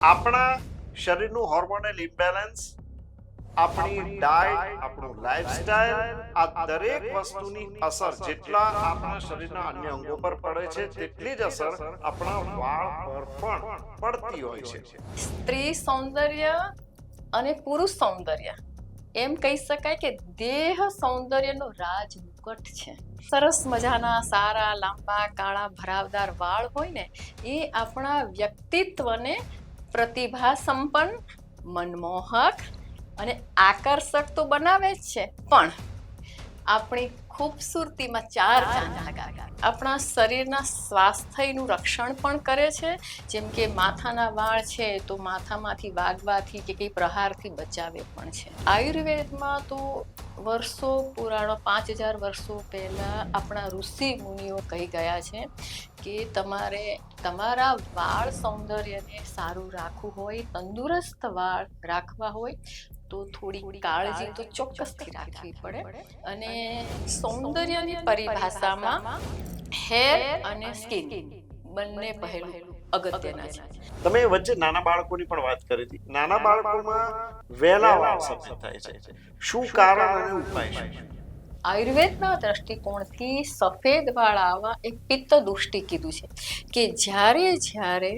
આપણા શરીરનું hormonal imbalance, આપણી ડાયટ, આપણું લાઈફસ્ટાઈલ, આ દરેક વસ્તુની અસર જેટલા આપણા શરીરના અન્ય અંગો પર પડે છે તેટલી જ અસર આપણા વાળ પર પણ પડતી હોય છે. સ્ત્રી સૌંદર્ય અને પુરુષ સૌંદર્ય એમ કહી શકાય કે દેહ સૌંદર્યનો રાજ મુકટ છે. સરસ મજાના સારા લાંબા કાળા ભરાવદાર વાળ હોય ને એ આપણા વ્યક્તિત્વને પ્રતિભા સંપન્ન, મનમોહક અને આકર્ષક તો બનાવે જ છે, પણ આપણી ખૂબસૂરતીમાં ચાર ચાંદ લગાવે. આપણા શરીરના સ્વાસ્થ્યનું રક્ષણ પણ કરે છે. જેમ કે માથાના વાળ છે તો માથામાંથી વાગવાથી કે કંઈ પ્રહારથી બચાવે પણ છે. આયુર્વેદમાં તો વર્ષો પુરાણો 5000 વર્ષો પહેલા આપણા ઋષિ મુનિઓ કહી ગયા છે કે તમારે તમારા વાળ સૌંદર્યને સારું રાખવું હોય, તંદુરસ્ત વાળ રાખવા હોય તો થોડી કાળજી તો ચોક્કસથી રાખવી પડે. અને સૌંદર્યની પરિભાષામાં હેર અને સ્કિન બંને પહેલું અગત્યના છે. તમે વચ્ચે નાના બાળકોની પણ વાત કરી હતી. નાના બાળકોમાં વહેલા વાળ સફેદ થાય છે, શું કારણ અને ઉપાય શું? આયુર્વેદના દ્રષ્ટિકોણથી સફેદ વાળ આવવા એક પિત્ત દુષ્ટિ કીધું છે કે જ્યારે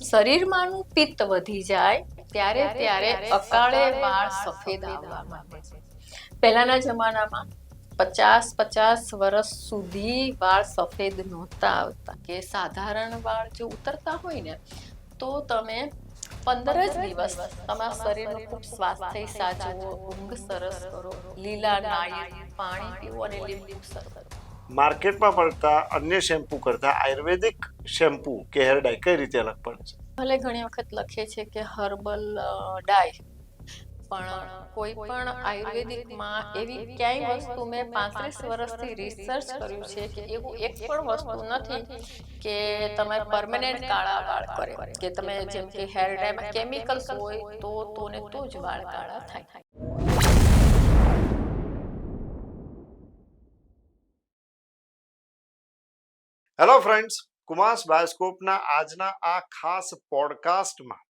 શરીરમાંનું પિત્ત વધી જાય ત્યારે અકાળે વાળ સફેદ આવવા માંડે છે. પહેલાના જમાનામાં 50 વર્ષ સુધી વાળ સફેદ નહોતા આવતા, કે સાધારણ વાળ જો ઉતરતા હોય ને તો તમે 15 જ દિવસ તમારા શરીરનું ખૂબ સ્વાસ્થ્ય સાચવો, ઊંઘ સરસ કરો, લીલા નાળિયેર પાણી પીવો અને લીંબુ સરબત. માર્કેટમાં પડતા અન્ય શેમ્પુ કરતા આયુર્વેદિક શેમ્પુ કે હેર ડાય કઈ રીતે અલગ પડે છે? ભલે ઘણી વખત લખે છે કે હર્બલ ડાય, પણ કોઈ પણ આયુર્વેદિકમાં એવી ક્યાંય વસ્તુ મેં 35 વર્ષથી રિસર્ચ કર્યું છે કે એવું એક પણ વસ્તુ નથી કે તમે પરમેનન્ટ કાળા વાળ કરે, કે તમે જેમ કે હેર ડાયમાં કેમિકલ્સ હોય તો જ વાળ કાળા થાય. હેલો ફ્રેન્ડ્સ, કુમાસ બાયોસ્કોપના આજના આ ખાસ પોડકાસ્ટમાં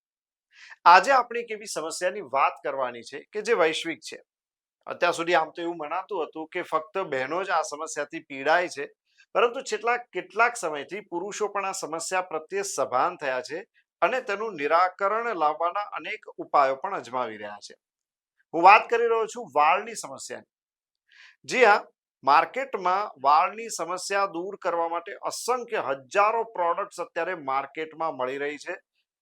આજે આપણે એક એવી સમસ્યાની વાત કરવાની છે કે જે વૈશ્વિક છે. અત્યાર સુધી આમ તો એવું મનાતું હતું કે ફક્ત બહેનો જ આ સમસ્યાથી પીડાય છે, પરંતુ કેટલાક સમયથી પુરુષો પણ આ સમસ્યા પ્રત્યે સભાન થયા છે અને તેનું નિરાકરણ લાવવાના અનેક ઉપાયો પણ અજમાવી રહ્યા છે. હું વાત કરી રહ્યો છું વાળની સમસ્યાની. જી હા, માર્કેટમાં વાળની સમસ્યા દૂર કરવા માટે અસંખ્ય હજારો પ્રોડક્ટ્સ અત્યારે માર્કેટમાં મળી રહી છે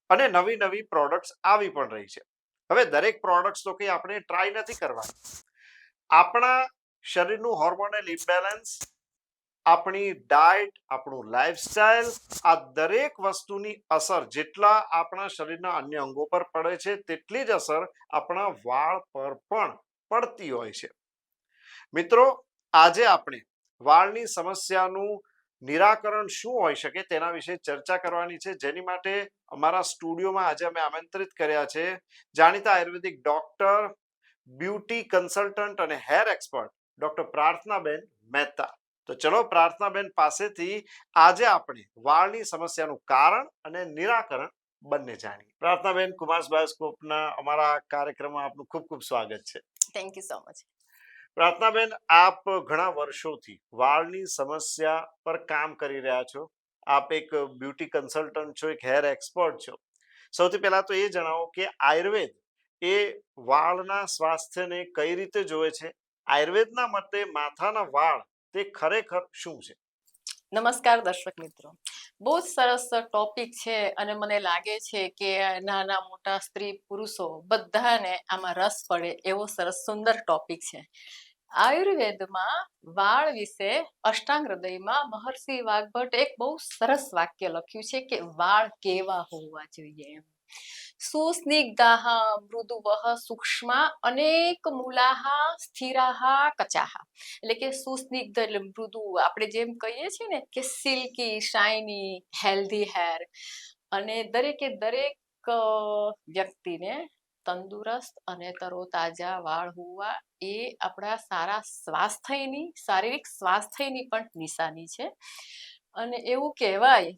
અને નવી પ્રોડક્ટ્સ આવી પણ રહી છે. હવે દરેક પ્રોડક્ટ્સ તો કંઈ આપણે ટ્રાય નથી કરવાની. આપણા શરીરનું હોર્મોનલ ઇમ્બેલેન્સ, આપણી ડાયટ, આપણું લાઈફસ્ટાઈલ, આ દરેક વસ્તુની અસર જેટલા આપણા શરીરના અન્ય અંગો પર પડે છે તેટલી જ અસર આપણા વાળ પર પણ પડતી હોય છે. મિત્રો, આજે આપણે વાળની સમસ્યાનું નિરાકરણ શું હોઈ શકે તેના વિશે ચર્ચા કરવાની છે, જેની માટે અમારા સ્ટુડિયોમાં આજે અમે આમંત્રિત કર્યા છે જાણીતા આયુર્વેદિક ડોક્ટર, બ્યુટી કન્સલ્ટન્ટ અને hair expert doctor Prarthnaben Mehta. તો ચલો પ્રાર્થનાબેન પાસેથી આજે આપણે વાળની સમસ્યાનું કારણ અને નિરાકરણ બંને જાણીએ. પ્રાર્થનાબેન, કુમાસ બાયોસ્કોપના અમારા કાર્યક્રમમાં આપનું ખૂબ ખૂબ સ્વાગત છે. Thank you so much. પ્રાર્થનાબેન, આપ ઘણા વર્ષોથી વાળની સમસ્યા પર કામ કરી રહ્યા છો. આપ એક બ્યુટી કન્સલ્ટન્ટ છો, એક હેર એક્સપર્ટ છો. સૌથી પહેલા તો એ જણાવો કે આયુર્વેદ એ વાળના સ્વાસ્થ્યને કઈ રીતે જોવે છે? આયુર્વેદના મતે માથાના વાળ તે ખરેખર શું છે? નમસ્કાર દર્શક મિત્રો, બહુ જ સરસ ટોપિક છે અને મને લાગે છે કે નાના મોટા સ્ત્રી પુરુષો બધાને આમાં રસ પડે એવો સરસ સુંદર ટોપિક છે. આયુર્વેદમાં વાળ વિશે અષ્ટાંગ હૃદયમાં મહર્ષિ વાગ્ભટ એક બહુ સરસ વાક્ય લખ્યું છે કે વાળ કેવા હોવા જોઈએ એમ. સુસ્નિગ્ધાહ મૃદુવઃ સૂક્ષ્મા અનેક મૂલાહ સ્થિરાહ કચાહ. એટલે કે સુસ્નિગ્ધ એટલે મૃદુ, આપણે જેમ કહીએ છીએ ને કે સિલ્કી, શાઇની, હેલ્ધી હેર, અને દરેક વ્યક્તિને તંદુરસ્ત અને તરોતાજા વાળ હોવા એ આપણા સારા સ્વાસ્થ્યની, શારીરિક સ્વાસ્થ્યની પણ નિશાની છે. અને એવું કહેવાય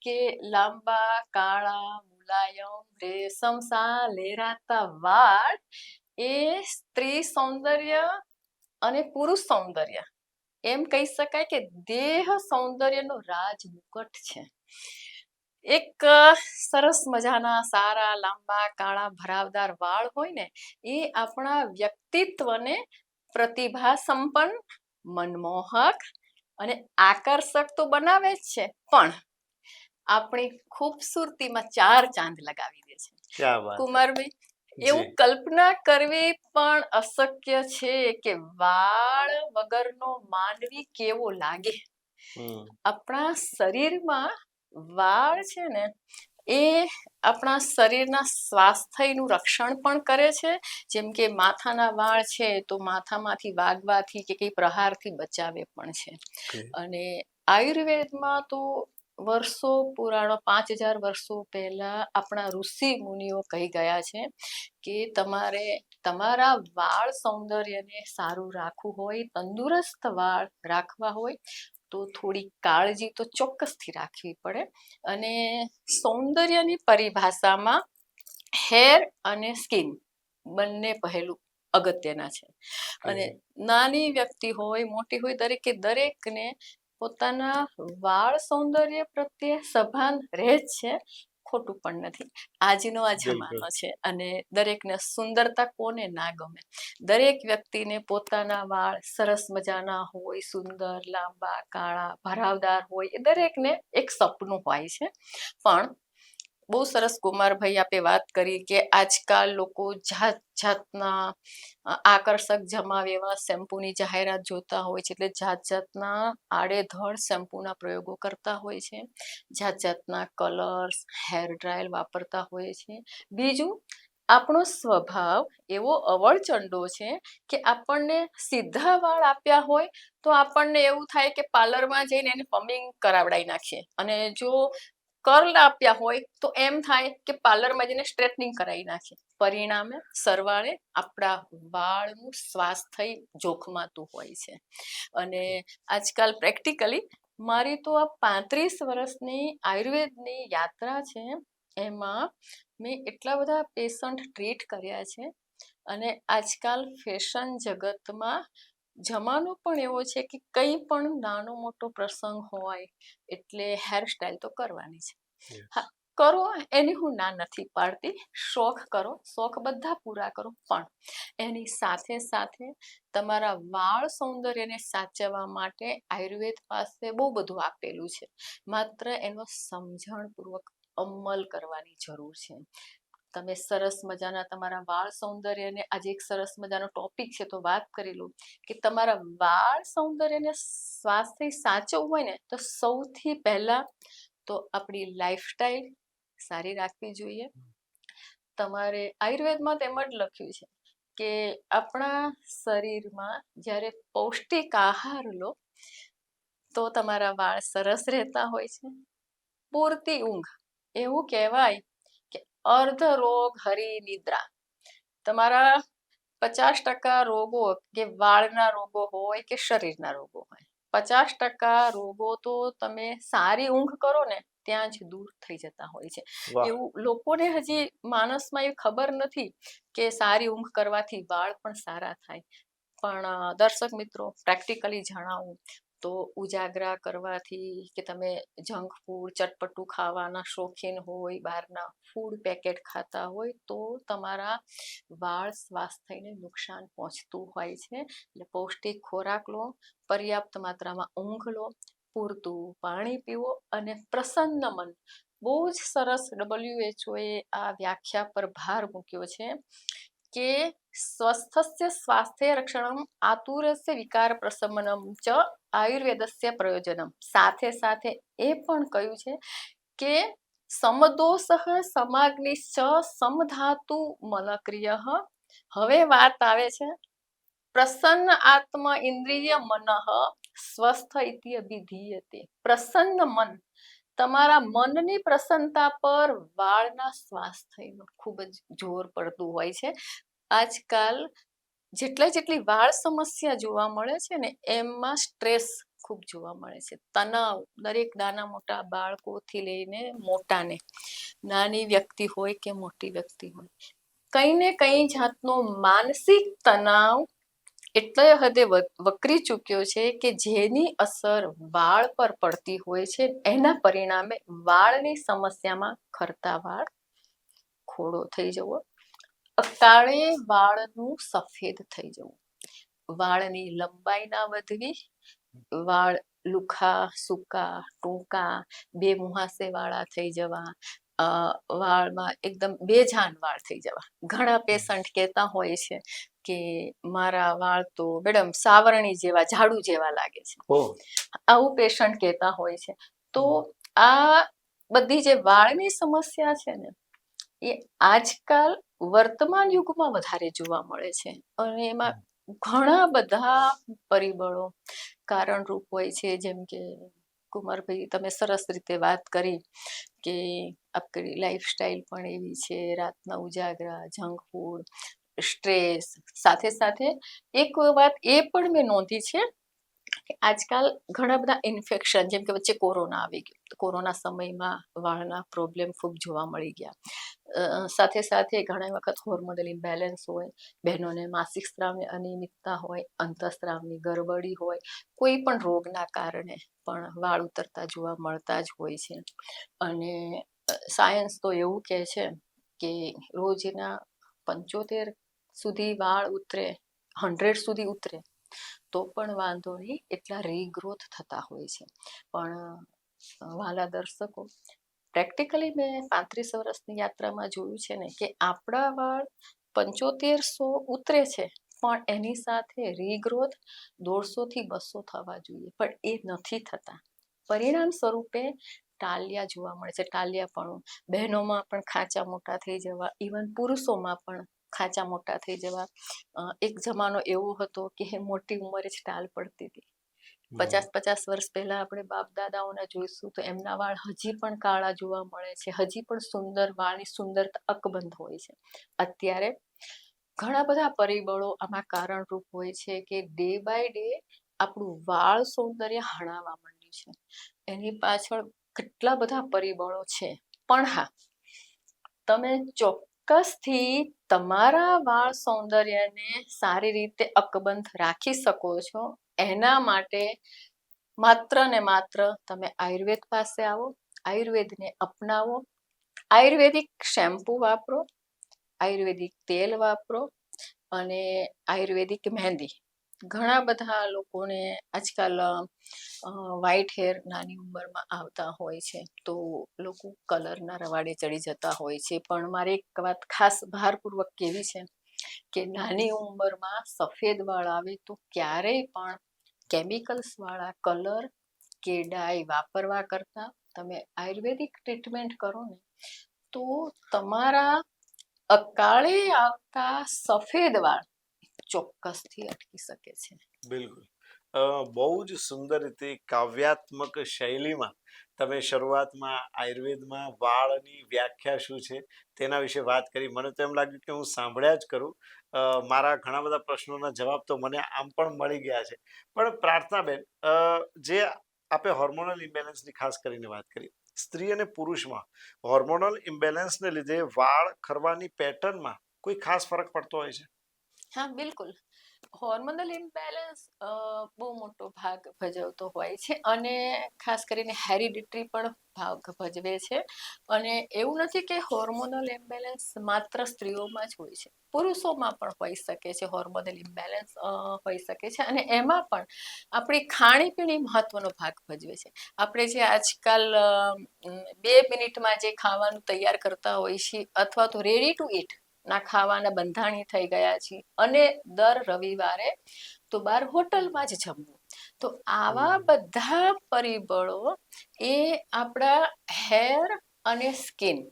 કે લાંબા કાળા મુલાયમ રેશમ સા લહેરાતા વાળ એ સ્ત્રી સૌંદર્ય અને પુરુષ સૌંદર્ય એમ કહી શકાય કે દેહ સૌંદર્યનો રાજ મુકટ છે. એક સરસ મજાના સારા લાંબા કાળા ભરાવદાર વાળ હોય ને એ આપણા વ્યક્તિત્વને પ્રતિભા સંપન્ન, મનમોહક અને આકર્ષક તો બનાવે જ છે, પણ આપણી ખૂબસૂરતીમાં 4 ચાંદ લગાવી દે છે. ક્યાં વાત. કુમારભાઈ, જી. એવું કલ્પના કરવી પણ અશક્ય છે કે વાળ વગરનો માનવી કેવો લાગે. આપણા શરીરમાં વાળ છે ને એ આપણા શરીરના સ્વાસ્થ્યનું રક્ષણ પણ કરે છે. જેમ કે માથાના વાળ છે તો માથામાંથી વાગવાથી કે કઈ પ્રહારથી બચાવે પણ છે. અને આયુર્વેદમાં તો વર્ષો પુરાણો 5000 વર્ષો પહેલા આપણા ઋષિ મુનિઓ કહી ગયા છે કે તમારે તમારા વાળ સૌંદર્યને સારું રાખવું હોય, તંદુરસ્ત વાળ રાખવા હોય તો થોડી કાળજી તો ચોક્કસથી રાખવી પડે. અને સૌંદર્યની પરિભાષામાં હેર અને સ્કિન બંને પહેલું અગત્યના છે. અને નાની વ્યક્તિ હોય મોટી હોય દરેકને પોતાના વાળ સૌંદર્ય પ્રત્યે સભાન રહે જ છે, ખોટું પણ નથી. આજનો આ જમાનો છે અને દરેકને સુંદરતા કોને ના ગમે. દરેક વ્યક્તિને પોતાના વાળ સરસ મજાના હોય, સુંદર લાંબા કાળા ભરાવદાર હોય, એ દરેકને એક સપનું હોય છે. પણ બહુ સરસ કુમારભાઈ આપે વાત કરી કે આજકાલ લોકો જાત જાતના આકર્ષક જમાવે એવા શેમ્પૂની જાહેરાત જોતા હોય છે, એટલે જાત જાતના આડેધડ શેમ્પૂના પ્રયોગો કરતા હોય છે, જાત જાતના કલર્સ, હેર ડ્રાયર વાપરતા હોય છે. બીજું, આપણો સ્વભાવ એવો અવળચંડો છે કે આપણને સીધા વાળ આપ્યા હોય તો આપણને એવું થાય કે પાર્લરમાં જઈને એને પમિંગ કરાવડાવી નાખીએ, અને જો કર્લ આપ્યા હોય તો એમ થાય કે પાર્લરમાં જઈને સ્ટ્રેટનિંગ કરાવી નાખીએ. પરિણામે સરવાળે આપણા વાળનું સ્વાસ્થ્ય જોખમાતું હોય છે. અને આજકાલ પ્રેક્ટિકલી મારી તો આ 35 વર્ષની આયુર્વેદની યાત્રા છે, એમાં મેં એટલા બધા પેશન્ટ ટ્રીટ કર્યા છે. અને આજકાલ ફેશન જગતમાં જમાનો પણ એવો છે કે કંઈ પણ નાનો મોટો પ્રસંગ હોય એટલે હેરસ્ટાઈલ તો કરવાની છે. હા, કરો, એની હું ના નથી પાડતી. શોખ કરો, શોખ બધા પૂરા કરો, પણ એની સાથે સાથે તમારા વાળ સૌંદર્યને સાચવવા માટે આયુર્વેદ પાસે બહુ બધું આપેલું છે. માત્ર એનો સમજણપૂર્વક અમલ કરવાની જરૂર છે. તમે સરસ મજાના તમારા વાળ સૌંદર્યને, આજે એક સરસ મજાનો ટોપિક છે તો વાત કરી લઉં કે તમારા વાળ સૌંદર્યને સ્વાસ્થ્ય સાચવવું હોય ને તો સૌથી પહેલા તો આપણી લાઈફસ્ટાઈલ સારી રાખવી જોઈએ. તમારે આયુર્વેદમાં તેમ જ લખ્યું છે કે આપણા શરીરમાં જ્યારે પૌષ્ટિક આહાર લો તો તમારા વાળ સરસ રહેતા હોય છે. પૂરતી ઊંઘ, એવું કહેવાય કે અર્ધ રોગ હરી નિદ્રા. તમારા 50% રોગો કે વાળના રોગો હોય કે શરીરના રોગો હોય, 50% રોગો તો તમે સારી ઊંઘ કરો ને ત્યાં જ દૂર થઈ જતા હોય છે. એવું લોકોને હજી માણસમાં એ ખબર નથી કે સારી ઊંઘ કરવાથી વાળ પણ સારા થાય. પણ દર્શક મિત્રો, પ્રેક્ટિકલી જણાવું તો ઉજાગરા કરવાથી કે તમે જંક ફૂડ, ચટપટું ખાવાના શોખીન હોય, બહારના ફૂડ પેકેટ ખાતા હોય તો તમારા વાળ સ્વાસ્થ્યને નુકસાન પહોંચતું હોય છે. એટલે પૌષ્ટિક ખોરાક લો, પર્યાપ્ત માત્રામાં ઊંઘ લો, પૂરતું પાણી પીવો અને પ્રસન્ન મન. બહુ જ સરસ WHO એ આ વ્યાખ્યા પર ભાર મૂક્યો છે કે સ્વસ્થસ્ય સ્વાસ્થ્ય રક્ષણમ આતુરસ્ય વિકાર પ્રશમનમ ચ આયુર્વેદસ્ય પ્રયોજનમ. સાથે સાથે એ પણ કહ્યું છે કે સમદોષ સમાગ્નિશ્ચ સમધાતુ મલક્રિય. હવે વાત આવે છે પ્રસન્ન આત્મ ઇન્દ્રિય મનઃ સ્વસ્થ ઇતિ અભિધીયતે. પ્રસન્ન મન, તમારા મનની પ્રસન્નતા પર વાળના સ્વાસ્થ્યનું ખૂબ જ જોર પડતું હોય છે. આજકાલ જેટલી વાળ સમસ્યા જોવા મળે છે ને એમાં સ્ટ્રેસ ખૂબ જોવા મળે છે. તણાવ દરેક નાના મોટા બાળકોથી લઈને મોટાને, નાની વ્યક્તિ હોય કે મોટી વ્યક્તિ હોય, કંઈ ને કંઈ જાતનો માનસિક તણાવ એટલે હદે વકરી ચૂક્યો છે કે જેની અસર વાળ પર પડતી હોય છે. એના પરિણામે વાળની સમસ્યામાં ખરતા વાળ, ખોડો થઈ જવો, અકાળે વાળનું સફેદ થઈ જવું, વાળની લંબાઈ ના વધવી, વાળ લુખા, સૂકા, ટૂંકા, બે મુહાસે વાળા થઈ જવા, વાળમાં એકદમ બેજાન વાળ થઈ જવા. ઘણા પેશન્ટ કહેતા હોય છે કે મારા વાળ તો મેડમ સાવરણી જેવા, ઝાડુ જેવા લાગે છે. આવું પેશન્ટ કહેતા હોય છે. તો આ બધી જે વાળની સમસ્યા છે ને, એ આજકાલ વર્તમાન યુગમાં વધારે જોવા મળે છે. અને એમાં ઘણા બધા પરિબળો કારણરૂપ હોય છે. જેમ કે કુમારભાઈ, તમે સરસ રીતે વાત કરી કે આપણી લાઈફસ્ટાઈલ પણ એવી છે, રાતના ઉજાગરા, જંક ફૂડ, સ્ટ્રેસ. સાથે સાથે એક વાત એ પણ મેં નોંધી છે કે આજકાલ ઘણા બધા ઇન્ફેક્શન, જેમ કે વચ્ચે કોરોના આવી ગયો, કોરોના સમયમાં વાળના પ્રોબ્લેમ ખૂબ જોવા મળી ગયા. સાથે સાથે ઘણા વખત હોર્મોનલ ઇમ્બેલેન્સ હોય, બહેનોને માસિક સ્ત્રાવની અનિયમિતતા હોય, અંતઃસ્ત્રાવની ગરબડી હોય, કોઈ પણ રોગના કારણે પણ વાળ ઉતરતા જોવા મળતા જ હોય છે. અને સાયન્સ તો એવું કહે છે કે રોજના 75 સુધી વાળ ઉતરે, 100 સુધી ઉતરે તો પણ વાંધો નહીં, એટલા રીગ્રોથ થતા હોય છે. પણ વાલા દર્શકો, પ્રેક્ટિકલી મેં 35 વર્ષની યાત્રામાં જોયું છે ને કે આપણા વાળ 7500 ઉતરે છે, પણ એની સાથે રીગ્રોથ 150 થી 200 થવા જોઈએ, પણ એ નથી થતા. પરિણામ સ્વરૂપે ટાલિયા જોવા મળે છે, ટાલિયાપણું. બહેનોમાં પણ ખાંચા મોટા થઈ જવા, ઇવન પુરુષોમાં પણ ખાંચા મોટા થઈ જવા. એક જમાનો એવો હતો કે મોટી ઉંમરે જ ટાલ પડતી હતી. 50 વર્ષ પહેલા આપણે બાપ દાદાઓને જોઈશું તો એમના વાળ હજી પણ કાળા જોવા મળે છે, હજી પણ સુંદર, વાળની સુંદરતા અકબંધ હોય છે. અત્યારે ઘણા બધા પરિબળો આમાં કારણરૂપ હોય છે કે ડે બાય ડે આપણું વાળ સૌંદર્ય હણાવા માંડ્યું છે. એની પાછળ કેટલા બધા પરિબળો છે. પણ હા, તમે ચોક્કસથી તમારા વાળ સૌંદર્યને સારી રીતે અકબંધ રાખી શકો છો. એના માટે માત્ર ને માત્ર તમે આયુર્વેદ પાસે આવો, આયુર્વેદને અપનાવો, આયુર્વેદિક શેમ્પુ વાપરો, આયુર્વેદિક તેલ વાપરો અને આયુર્વેદિક મહેંદી. ઘણા બધા લોકોને આજકાલ વ્હાઈટ હેર નાની ઉંમરમાં આવતા હોય છે, તો લોકો કલરના રવાડે ચડી જતા હોય છે. પણ મારે એક વાત ખાસ ભારપૂર્વક કહેવી છે કે નાની ઉંમરમાં સફેદ વાળ આવે તો ક્યારેય પણ કેમિકલ્સ વાળા કલર કે ડાય વાપરવા કરતા તમે આયુર્વેદિક ટ્રીટમેન્ટ કરો ને, તો તમારા અકાળે આવતા સફેદ વાળ ચોક્કસથી અટકી શકે છે. બિલકુલ. બહુ જ સુંદર રીતે કાવ્યાત્મક શૈલીમાં તમે શરૂઆતમાં આયુર્વેદમાં વાળની વ્યાખ્યા શું છે તેના વિશે વાત કરી. મને તો એમ લાગ્યું કે હું સાંભળ્યા જ કરું. મારા ઘણા બધા પ્રશ્નોના જવાબ તો મને આમ પણ મળી ગયા છે. પણ પ્રાર્થનાબેન, જે આપણે હોર્મોનલ ઇમ્બેલેન્સની ખાસ કરીને વાત કરી, સ્ત્રી અને પુરુષમાં હોર્મોનલ ઇમ્બેલેન્સને લીધે વાળ ખરવાની પેટર્નમાં કોઈ ખાસ ફરક પડતો હોય છે? હા, બિલકુલ. હોર્મોનલ ઇમ્બેલેન્સ બહુ મોટો ભાગ ભજવતો હોય છે અને ખાસ કરીને હેરિડિટરી પણ ભાગ ભજવે છે. અને એવું નથી કે હોર્મોનલ ઇમ્બેલેન્સ માત્ર સ્ત્રીઓમાં જ હોય છે, પુરુષોમાં પણ હોઈ શકે છે. હોર્મોનલ ઇમ્બેલેન્સ હોઈ શકે છે અને એમાં પણ આપણી ખાણીપીણી મહત્વનો ભાગ ભજવે છે. આપણે જે આજકાલ 2 મિનિટમાં જે ખાવાનું તૈયાર કરતા હોય છે અથવા તો રેડી ટુ ઈટ ના ખાવાના બંધાણી થઈ ગયા છે અને દર રવિવારે તો બહાર હોટલમાં જ જમવું. તો આવા બધા પરિબળો એ આપણા હેર અને સ્કિન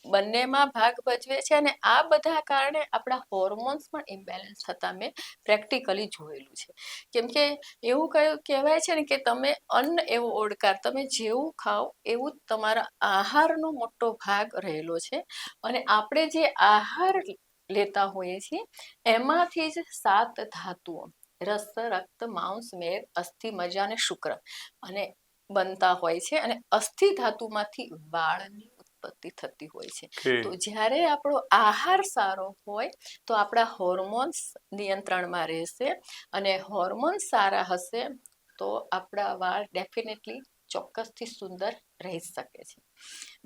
બંનેમાં ભાગ ભજવે છે અને આ બધા કારણે આપણા હોર્મોન્સ પણ ઇમ્બેલેન્સ થતા મેં પ્રેક્ટિકલી જોયેલું છે. કેમ કે એવું કહેવાય છે ને કે તમે અન્ન એવો ઓડકાર, તમે જેવું ખાઓ એવું જ તમારા આહારનો મોટો ભાગ રહેલો છે. અને આપણે જે આહાર લેતા હોઈએ છીએ એમાંથી જ 7 ધાતુઓ રસ, રક્ત, માંસ, મેદ, અસ્થિ, મજ્જા અને શુક્ર અને બનતા હોય છે અને અસ્થિ ધાતુમાંથી વાળની ઉત્પત્તિ થતી હોય છે. તો જ્યારે આપણો આહાર સારો હોય તો આપણા હોર્મોન્સ નિયંત્રણમાં રહેશે અને હોર્મોન્સ સારા હશે તો આપણા વાળ ડેફિનેટલી ચોક્કસથી સુંદર રહી શકે છે.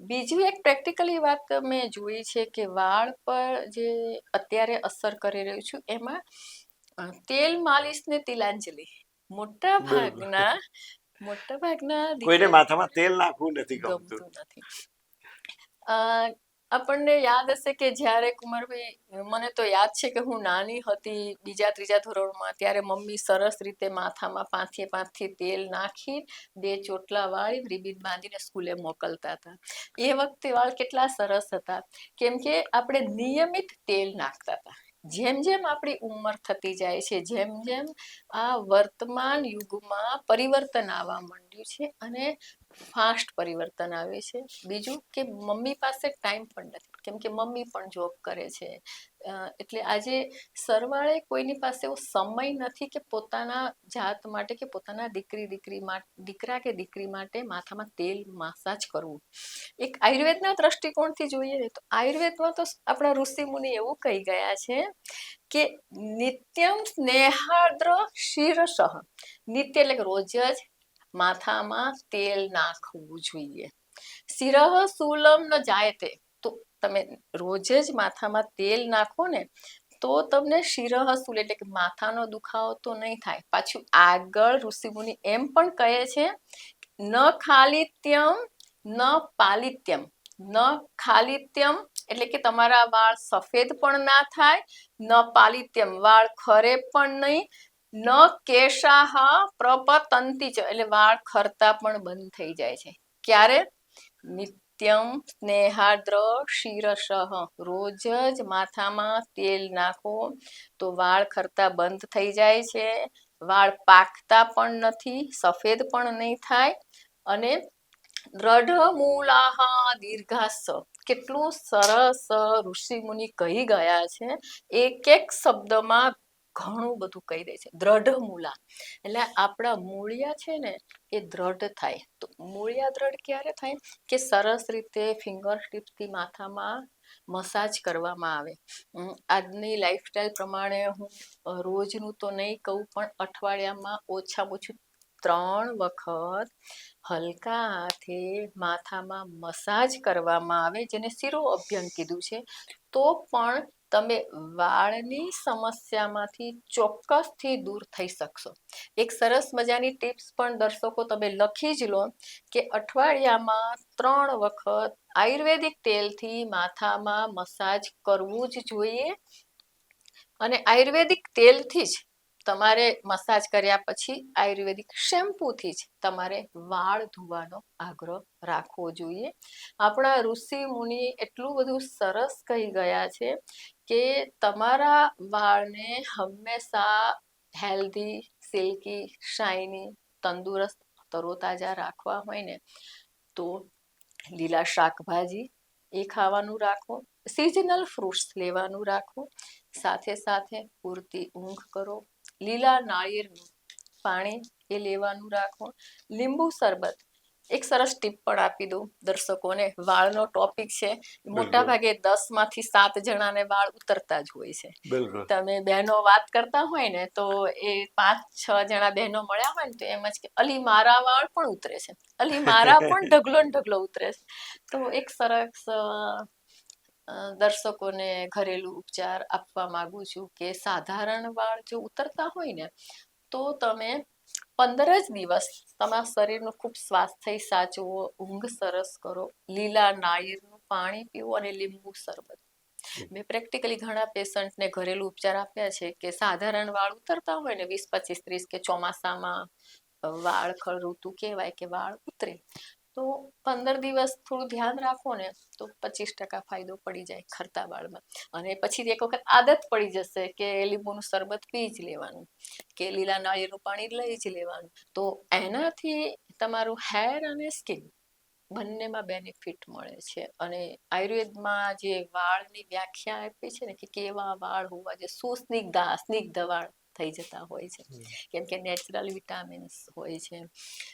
બીજું એક પ્રેક્ટિકલી વાત મેં જોઈ છે કે વાળ પર જે અત્યારે અસર કરી રહ્યું છું એમાં તેલ માલિશ ને તિલાંજલિ મોટા ભાગના કોઈને દીકરા માથામાં તેલ નાખવું નથી ગમતું. ગમતું નથી. આપણને યાદ હશે કે જ્યારે કુમારભાઈ, મને તો યાદ છે કે હું નાની હતી, બીજા ત્રીજા ધોરણમાં, ત્યારે મમ્મી સરસ રીતે માથામાં પાંચથી તેલ નાખી 2 ચોટલા વાળી રિબીન બાંધીને સ્કૂલે મોકલતા હતા. એ વખતે વાળ કેટલા સરસ હતા કેમ કે આપણે નિયમિત તેલ નાખતા હતા. જેમ જેમ આપણી ઉંમર થતી જાય છે, જેમ જેમ આ વર્તમાન યુગમાં પરિવર્તન આવવા માંડ્યું છે અને ફાસ્ટ પરિવર્તન આવે છે. બીજું કે મમ્મી પાસે ટાઈમ પણ નથી કેમ કે મમ્મી પણ જોબ કરે છે. એટલે આજે સરવાળે કોઈની પાસે એવો સમય નથી કે પોતાના જાત માટે કે પોતાના દીકરા કે દીકરી માટે માથામાં તેલ મસાજ કરવું. એક આયુર્વેદના દ્રષ્ટિકોણથી જોઈએ તો આયુર્વેદમાં તો આપણા ઋષિ મુનિ એવું કહી ગયા છે કે નિત્યમ સ્નેહાદ્ર શિરસઃ, નિત્ય એટલે કે રોજ જ માથામાં તેલ નાખવું જોઈએ. શિરઃ શૂલમ ન જાયતે, તો તમે રોજ જ માથામાં તેલ નાખો ને તો તમને શિરઃ શૂલ એટલે કે માથાનો દુખાવો તો નહીં થાય. પાછું આગળ ઋષિમુનિ એમ પણ કહે છે ન ખાલિત્યમ ન પાલિત્યમ. ન ખાલિત્યમ એટલે કે તમારા વાળ સફેદ પણ ના થાય, ન પાલિત્યમ વાળ ખરે પણ નહીં, ન કેશાહ પ્રપતંતિ ચ એટલે વાળ ખરતા પણ બંધ થઈ જાય છે. ક્યારે? નિત્યમ સ્નેહાદ્ર શિરસઃ, રોજ જ માથામાં તેલ નાખો તો વાળ ખરતા બંધ થઈ જાય છે, વાળ પાકતા પણ નથી, સફેદ પણ નહીં થાય અને દ્રઢ મૂલાહ દીર્ઘાસ. કેટલું સરસ ઋષિ મુનિ કહી ગયા છે. એક એક શબ્દમાં ઘણું બધું કહી દે છે. દ્રઢ મૂલા એટલે આપણા મૂળિયા છે ને એ દ્રઢ થાય. તો મૂળિયા દ્રઢ ક્યારે થાય કે સરસ રીતે ફિંગર ટીપથી માથામાં મસાજ કરવામાં આવે. આજની લાઈફસ્ટાઈલ પ્રમાણે હું રોજનું તો નહીં કહું પણ અઠવાડિયામાં ઓછામાં ઓછું 3 વખત હલકા હાથે માથામાં મસાજ કરવામાં આવે, જેને શિરો અભ્યંગ કીધું છે. તો પણ તમે વાળની સમસ્યામાંથી ચોક્કસથી દૂર થઈ શકશો. એક સરસ મજાની ટિપ્સ પણ દર્શકો તમે લખી જ લો કે અઠવાડિયામાં 3 વખત આયુર્વેદિક તેલથી માથામાં મસાજ કરવું જ જોઈએ અને આયુર્વેદિક તેલથી જ તમારે મસાજ કર્યા પછી આયુર્વેદિક શેમ્પૂથી જ તમારે વાળ ધોવાનો આગ્રહ રાખવો જોઈએ. આપણા ઋષિ મુનિ એટલું બધું સરસ કહી ગયા છે કે તમારા વાળને હંમેશા હેલ્ધી, સિલ્કી, શાઇની, તંદુરસ્ત, તરોતાજા રાખવા હોય ને તો લીલા શાકભાજી એ ખાવાનું રાખો, સિઝનલ ફ્રૂટ્સ લેવાનું રાખો, સાથે સાથે પૂરતી ઊંઘ કરો, લીલા નાળિયેરનું પાણી એ લેવાનું રાખો, લીંબુ શરબત. એક સરસ ટીપ પણ આપી દઉં દર્શકોને, વાળનો ટોપિક છે. મોટા ભાગે 10માંથી 7 જણાને વાળ ઉતરતા જ હોય છે. તમે બહેનો વાત કરતા હોય ને તો એ 5-6 જણા બહેનો મળ્યા હોય ને તો એમ જ કે અલી મારા વાળ પણ ઉતરે છે, અલી મારા પણ ઢગલો ને ઢગલો ઉતરે છે. તો એક સરસ દર્શકોને ઘરેલું ઉપચાર આપવા માંગુ છું કે સાધારણ વાળ જો ઉતરતા હોય ને તો તમે 15 જ દિવસ તમારા શરીરનું ખૂબ સ્વાસ્થ્ય સાચવો, ઊંઘ સરસ કરો, લીલા નાળિયેરનું પાણી પીવો અને લીંબુ શરબત. મેં પ્રેક્ટિકલી ઘણા પેશન્ટને ઘરેલું ઉપચાર આપ્યા છે કે સાધારણ વાળ ઉતરતા હોય ને 20, 25, 30 કે ચોમાસામાં વાળ ખળ ઋતુ કહેવાય કે વાળ ઉતરે તો 15 દિવસ થોડું ધ્યાન રાખો ને તો 25% ફાયદો પડી જાય ખરતા વાળમાં. અને પછી એક વખત આદત પડી જશે કે લીંબુનું શરબત પી જ લેવાનું કે લીલા નાળિયેરનું પાણી લઈ જ લેવાનું. તો એનાથી તમારું હેર અને સ્કિન બંનેમાં બેનિફિટ મળે છે. અને આયુર્વેદમાં જે વાળની વ્યાખ્યા આપી છે ને કે કેવા વાળ હોવા જોઈએ, સુસ્નિગ્ધ વાળ, થઈ જતા હોય છે, કેમ કે નેચરલ વિટામિન્સ હોય છે.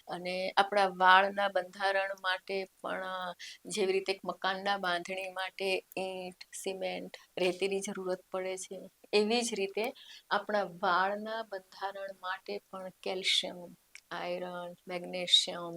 અને આપણા વાળના બંધારણ માટે પણ જેવી રીતે મકાનના બાંધણી માટે ઈંટ, સિમેન્ટ, રેતીની જરૂરત પડે છે, એવી જ રીતે આપણા વાળના બંધારણ માટે પણ calcium, iron, magnesium,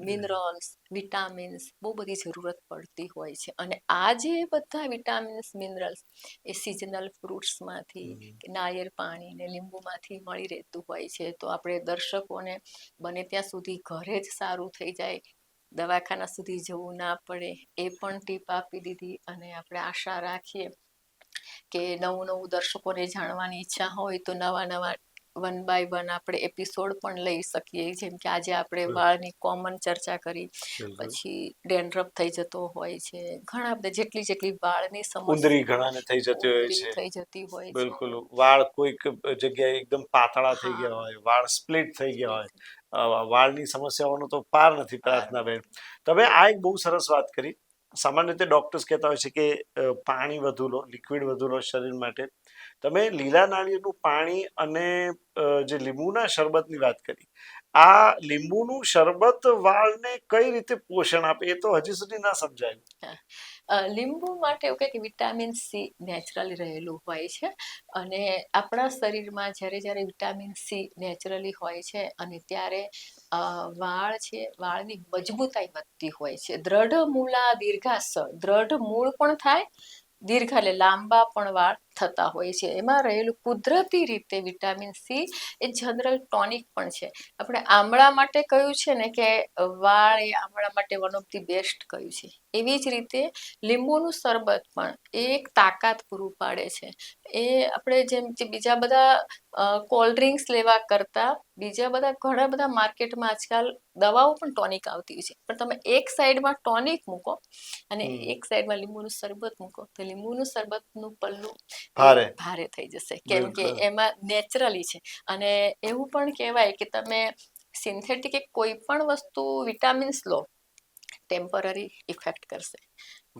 minerals, vitamins બહુ બધી જરૂરત પડતી હોય છે. અને આ જે બધા વિટામિન્સ, મિનરલ્સ એ સિઝનલ ફ્રૂટ્સમાંથી કે નાળિયેર પાણી ને લીંબુમાંથી મળી રહેતું હોય છે. તો આપણે દર્શકોને બને ત્યાં સુધી ઘરે જ સારું થઈ જાય, દવાખાના સુધી જવું ના પડે, એ પણ ટીપ આપી દીધી. અને આપણે આશા રાખીએ કે નવું નવું દર્શકોને જાણવાની ઈચ્છા હોય તો નવા નવા 1 by 1 આપણે એપિસોડ પણ લઈ શકીએ. જેમ કે આજે આપણે વાળની કોમન ચર્ચા કરી, પછી ડેન્ડ્રફ થઈ જતો હોય છે, ઘણા બધા જેટલી વાળની ઉંદરી સમસ્યા ઘણાને થઈ જતી હોય છે, થઈ જતી હોય છે. બિલકુલ. વાળ કોઈક જગ્યાએ એકદમ પાતળા થઈ ગયા હોય, વાળ સ્પ્લિટ થઈ ગયા હોય, વાળની સમસ્યાઓનો તો પાર નથી. પ્રાર્થનાબેન, તમે આ એક બહુ સરસ વાત કરી. સામાન્ય રીતે ડોક્ટર્સ કહેતા હોય છે કે પાણી વધુ લો, લિક્વિડ વધુ લો શરીર માટે. તમે લીલા નાળિયેરનું પાણી અને જે લીંબુના શરબતની વાત કરી, આ લીંબુનું શરબત વાળને કઈ રીતે પોષણ આપે એ તો હજી સુધી ના સમજાયું. લીંબુ માટે એવું કે વિટામિન સી નેચરલી રહેલું હોય છે. અને આપણા શરીરમાં જ્યારે વિટામિન સી નેચરલી હોય છે અને ત્યારે વાળ છે, વાળની મજબૂતાઈ વધતી હોય છે. દ્રઢ મૂળા દીર્ઘાસર, દ્રઢ મૂળ પણ થાય, દીર્ઘ એટલે લાંબા પણ વાળ થતા હોય છે. એમાં રહેલું કુદરતી રીતે વિટામિન સી એ જનરલ ટોનિક પણ છે. આપણે આમળા માટે કહ્યું છે ને કે વાળ એ આમળા માટે વન ઓફ ધી બેસ્ટ કહ્યું છે, એવી જ રીતે લીંબુનું શરબત પણ એક તાકાત પૂરું પાડે છે. એ આપણે જેમ કે બીજા બધા કોલ્ડ ડ્રિંક્સ લેવા કરતા બીજા બધા ઘણા બધા માર્કેટમાં આજકાલ દવાઓ પણ ટોનિક આવતી છે, પણ તમે એક સાઈડમાં ટોનિક મૂકો અને એક સાઈડમાં લીંબુનું શરબત મૂકો તો લીંબુનું શરબતનું પલ્લું ભારે થઈ જશે, કેમ કે એમાં નેચરલી છે. અને એવું પણ કહેવાય કે તમે સિન્થેટિક કોઈ પણ વસ્તુ વિટામિન્સ લો, ટેમ્પરરી ઇફેક્ટ કરશે,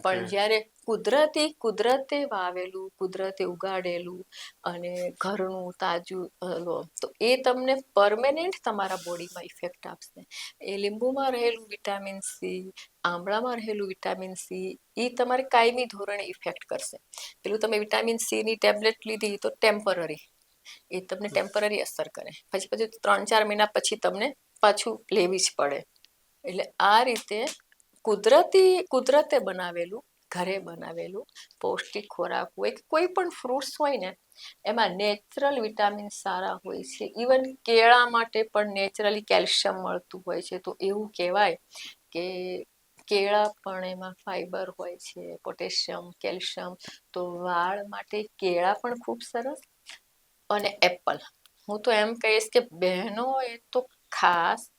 પણ જ્યારે કુદરતે વાવેલું, કુદરતે ઉગાડેલું અને ઘરનું તાજું લો તો એ તમને પરમેનન્ટ તમારા બોડીમાં ઇફેક્ટ આપશે. એ લીંબુમાં રહેલું વિટામિન સી, આમળામાં રહેલું વિટામિન સી એ તમારે કાયમી ધોરણે ઇફેક્ટ કરશે. પેલું તમે વિટામિન સી ની ટેબ્લેટ લીધી તો ટેમ્પરરી, એ તમને ટેમ્પરરી અસર કરે, પછી 3-4 મહિના પછી તમને પાછું લેવી જ પડે. એટલે આ રીતે કુદરતે બનાવેલું, ઘરે બનાવેલું પૌષ્ટિક ખોરાક હોય, કોઈ પણ ફ્રૂટ્સ હોય ને એમાં નેચરલ વિટામિન સારા હોય છે. ઇવન કેળા માટે પણ નેચરલી કેલ્શિયમ મળતું હોય છે. તો એવું કહેવાય કે કેળા પણ એમાં ફાઈબર હોય છે, પોટેશિયમ, કેલ્શિયમ. તો વાળ માટે કેળા પણ ખૂબ સરસ. અને એપલ, હું તો એમ કહીશ કે બહેનો એ તો ખાસ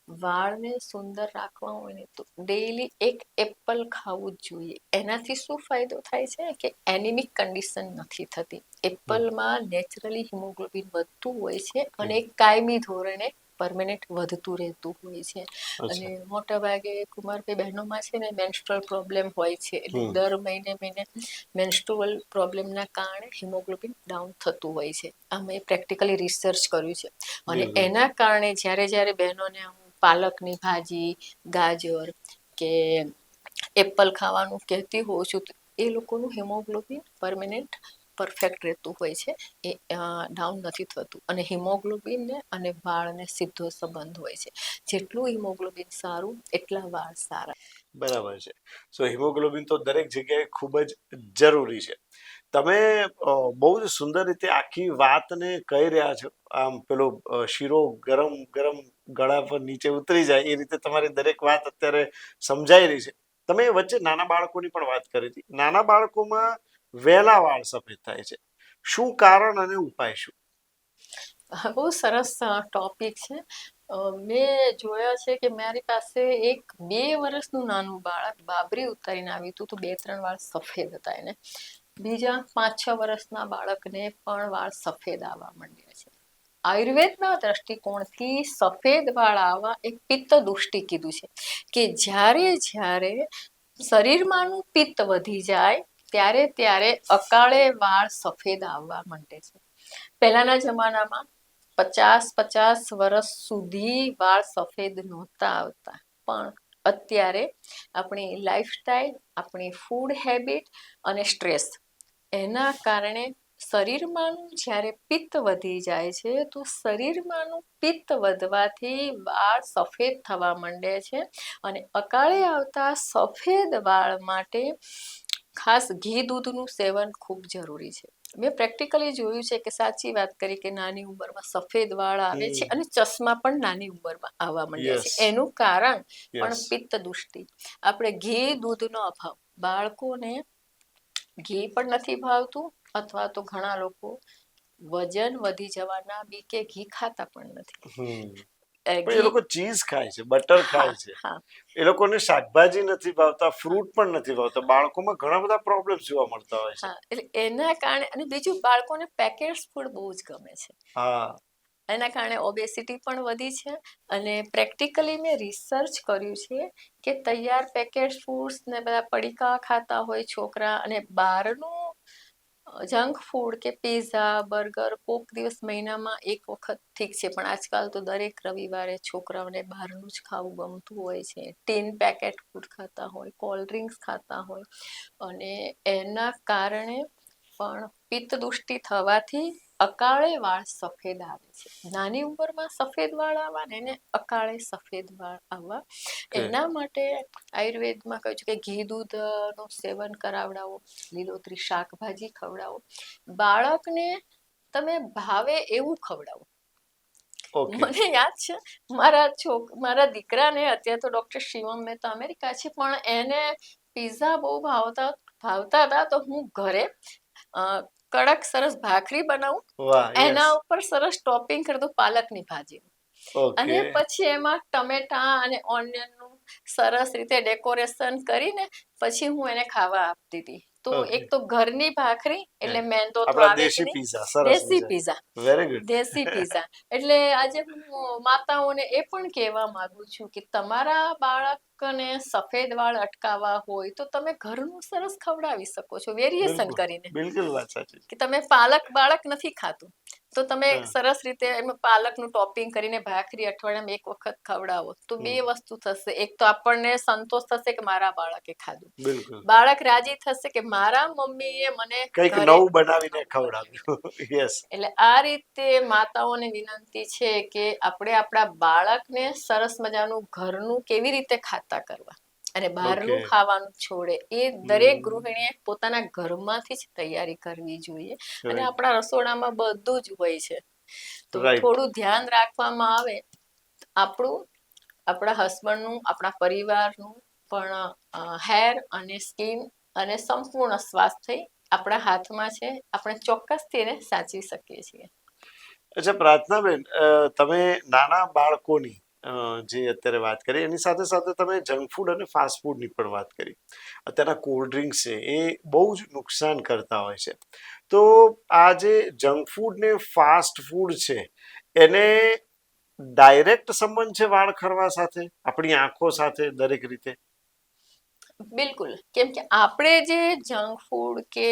વાળને સુંદર રાખવા હોય ને તો ડેઈલી એક એપલ ખાવું જ જોઈએ. એનાથી શું ફાયદો થાય છે કે એનિમિક કન્ડિશન નથી થતી. એપલમાં નેચરલી હિમોગ્લોબિન વધતું હોય છે અને કાયમી ધોરણે પરમેનન્ટ વધતું રહેતું હોય છે. અને મોટા ભાગે કુમારભાઈ બહેનોમાં છે ને મેન્સ્ટ્રુઅલ પ્રોબ્લેમ હોય છે, એટલે દર મહિને મેન્સ્ટ્રુઅલ પ્રોબ્લેમના કારણે હિમોગ્લોબિન ડાઉન થતું હોય છે. અમે પ્રેક્ટિકલી રિસર્ચ કર્યું છે. અને એના કારણે જ્યારે બહેનોને પાલકની ભાજી, ગાજર કે એપલ ખાવાનું કહેતી હોઉં છું તો એ લોકોનું હિમોગ્લોબિન પરમેનન્ટ પરફેક્ટ રહેતું હોય છે, એ ડાઉન નથી થતું. અને હિમોગ્લોબિનને અને વાળને સીધો સંબંધ હોય છે. જેટલું હિમોગ્લોબિન સારું એટલા વાળ સારા. બરાબર છે. સો હિમોગ્લોબિન તો દરેક જગ્યાએ ખૂબ જ જરૂરી છે. તમે બહુ જ સુંદર રીતે આખી વાતને કહી રહ્યા છો. આમ પેલો શીરો ગરમ ગરમ ગળા પર નીચે ઉતરી જાય એ રીતે તમારી દરેક વાત અત્યારે સમજાઈ રહી છે. તમે વચ્ચે નાના બાળકોની પણ વાત કરી હતી. નાના બાળકોમાં વહેલા વાળ સફેદ થાય છે, શું કારણ અને ઉપાય શું? બહુ સરસ ટોપિક છે. મેં જોયા છે કે મારી પાસે એક 2 વર્ષનું નાનું બાળક બાબરી ઉતારીને આવ્યું હતું તો 2-3 વાળ સફેદ હતા એને. બીજા 5-6 વર્ષના બાળકને પણ વાળ સફેદ આવવા માંડ્યા છે. આયુર્વેદના દ્રષ્ટિકોણથી સફેદ વાળ આવવા એક પિત્ત દુષ્ટિ કીધું છે કે જ્યારે શરીરમાંનું પિત્ત વધી જાય ત્યારે અકાળે વાળ સફેદ આવવા માંડે છે. પહેલાના જમાનામાં 50 વર્ષ સુધી વાળ સફેદ નહોતા આવતા, પણ અત્યારે આપણી લાઈફસ્ટાઈલ, આપણી ફૂડ હેબિટ અને સ્ટ્રેસ એના કારણે શરીરમાંનું જ્યારે પિત્ત વધી જાય છે તો શરીરમાંનું પિત્ત વધવાથી વાળ સફેદ થવા માંડે છે. અને અકાળે આવતા સફેદ વાળ માટે ખાસ ઘી દૂધનું સેવન ખૂબ જરૂરી છે. મેં પ્રેક્ટિકલી જોયું છે કે સાચી વાત કરી કે નાની ઉંમરમાં સફેદ વાળ આવે છે અને ચશ્મા પણ નાની ઉંમરમાં આવવા માંડ્યા છે. યસ એનું કારણ પણ યસ પિત્ત દુષ્ટિ. આપણે ઘી દૂધનો અભાવ, બાળકોને ઘી પણ નથી ભાવતું, અથવા તો ઘણા લોકો વજન વધી જવાના બીકે ઘી ખાતા પણ નથી. પણ એ ઘી, લોકો ચીઝ ખાય છે, બટર હા ખાય છે, હા એ લોકોને શાકભાજી નથી ભાવતા, ફ્રૂટ પણ નથી ભાવતા. બાળકોમાં ઘણા બધા પ્રોબ્લેમ જોવા મળતા હોય છે. હા, એટલે એના કારણે. અને બીજું, બાળકોને પેકેટ્સ ફૂડ બહુ જ ગમે છે. હા, એના કારણે ઓબેસિટી પણ વધી છે. અને પ્રેક્ટિકલી મેં રિસર્ચ કર્યું છે કે તૈયાર પેકેટ ફૂડ્સ ને બધા પડીકા ખાતા હોય છોકરા, અને બહારનું જંક ફૂડ કે પીઝા, બર્ગર કોક દિવસ મહિનામાં એક વખત ઠીક છે, પણ આજકાલ તો દરેક રવિવારે છોકરાઓને બહારનું જ ખાવું ગમતું હોય છે. ટીન પેકેટ ફૂડ ખાતા હોય, કોલ્ડ ડ્રિંક્સ ખાતા હોય, અને એના કારણે પણ પિત્ત દુષ્ટિ થવાથી અકાળે વાળ સફેદ આવે છે. નાની ઉંમરમાં સફેદ વાળ આવવા ને એને અકાળે સફેદ વાળ આવવા. એના માટે આયુર્વેદમાં કહ્યું છે કે ઘી દૂધનું સેવન કરાવડાવો, લીલોતરી શાકભાજી ખવડાવો, બાળકને તમે ભાવે એવું ખવડાવો. ઓકે. મને યાદ છે, મારા દીકરાને અત્યારે તો ડોક્ટર શિવમ મહેતા અમેરિકા છે, પણ એને પીઝા બહુ ભાવતા હતા. તો હું ઘરે કડક સરસ ભાખરી બનાવું, વાહ, યસ. એના ઉપર સરસ ટોપિંગ કરી દઉં પાલકની ભાજી, અને ઓકે. પછી એમાં ટમેટા અને ઓનિયનનું સરસ રીતે ડેકોરેશન કરીને પછી હું એને ખાવા આપતી હતી. તો એક ઓકે. તો ઘરની ભાખરી, એટલે મેંદો તો આપણા આવે જ દેશી નહીં. પીઝા સરસ દેશી મજા. Pizza, very good. દેશી પીઝા. એટલે આજે હું માતાઓને એ પણ કહેવા માંગુ છું કે તમારા બાળકને સફેદ વાળ અટકાવવા હોય તો તમે ઘરનું સરસ ખવડાવી શકો છો, વેરિએશન બિલકુલ કરીને. બિલકુલ વાત સાચી છે. કે તમે બાળક નથી ખાતું, તો તમે સરસ રીતે એમાં પાલકનું ટોપિંગ કરીને ભાખરી અઠવાડિયામાં એક વખત ખવડાવો તો બે વસ્તુ થશે. એક તો આપણને સંતોષ થશે કે મારા બાળકે ખાધું, બિલકુલ. બાળક રાજી થશે કે મારા મમ્મીએ મને કંઈક ઘરે નવું બનાવીને ખવડાવ્યું. યસ. એટલે આ રીતે માતાઓને વિનંતી છે કે આપણે આપણા બાળકને સરસ મજાનું ઘરનું કેવી રીતે ખાતા કરવા અને બહારનું ખાવાનું છોડે, એ દરેક ગૃહિણીએ પોતાના ઘરમાંથી જ તૈયારી કરવી જોઈએ. અને આપણા રસોડામાં બધું જ હોય છે, તો થોડું ધ્યાન રાખવામાં આવે. આપણા હસબન્ડનું, આપણા પરિવારનું પણ હેર અને સ્કિન અને સંપૂર્ણ સ્વાસ્થ્ય આપણા હાથમાં છે. આપણે ચોક્કસથી એને સાચવી શકીએ છીએ. અચ્છા પ્રાર્થનાબેન, તમે નાના બાળકોની જે અત્યારે વાત કરી, એની સાથે સાથે તમે જંક ફૂડ અને ફાસ્ટ ફૂડની પણ વાત કરી. અત્યારના કોલ્ડ ડ્રિંક્સ છે એ બહુ જ નુકસાન કરતા હોય છે. તો આ જે જંક ફૂડ ને ફાસ્ટ ફૂડ છે, એને ડાયરેક્ટ સંબંધ છે વાળ ખરવા સાથે, આપણી આંખો સાથે, દરેક રીતે? બિલકુલ. કેમ કે આપણે જે જંક ફૂડ કે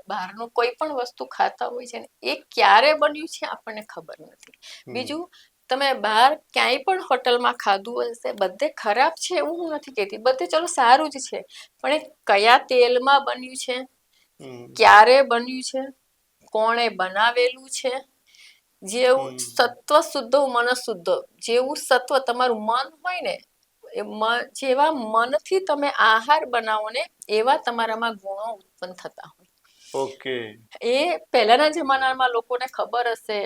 બહારનું કોઈ પણ વસ્તુ ખાતા હોય છે ને, એ ક્યારે બન્યું છે આપણને ખબર નથી. બીજું, તમે બહાર ક્યાંય પણ હોટલમાં ખાધું હશે, બધે ખરાબ છે એવું હું નથી કહેતી, બધે ચલો સારું જ છે, પણ એ કયા તેલમાં બન્યું છે, ક્યારે બન્યું છે, કોણે બનાવેલું છે, જેવું સત્વ શુદ્ધ મન શુદ્ધ, જેવું સત્વ તમારું મન હોય ને, જેવા મનથી તમે આહાર બનાવો ને એવા તમારામાં ગુણો ઉત્પન્ન થતા હોય. ઓકે. એ પહેલાના જમાનામાં લોકોને ખબર હશે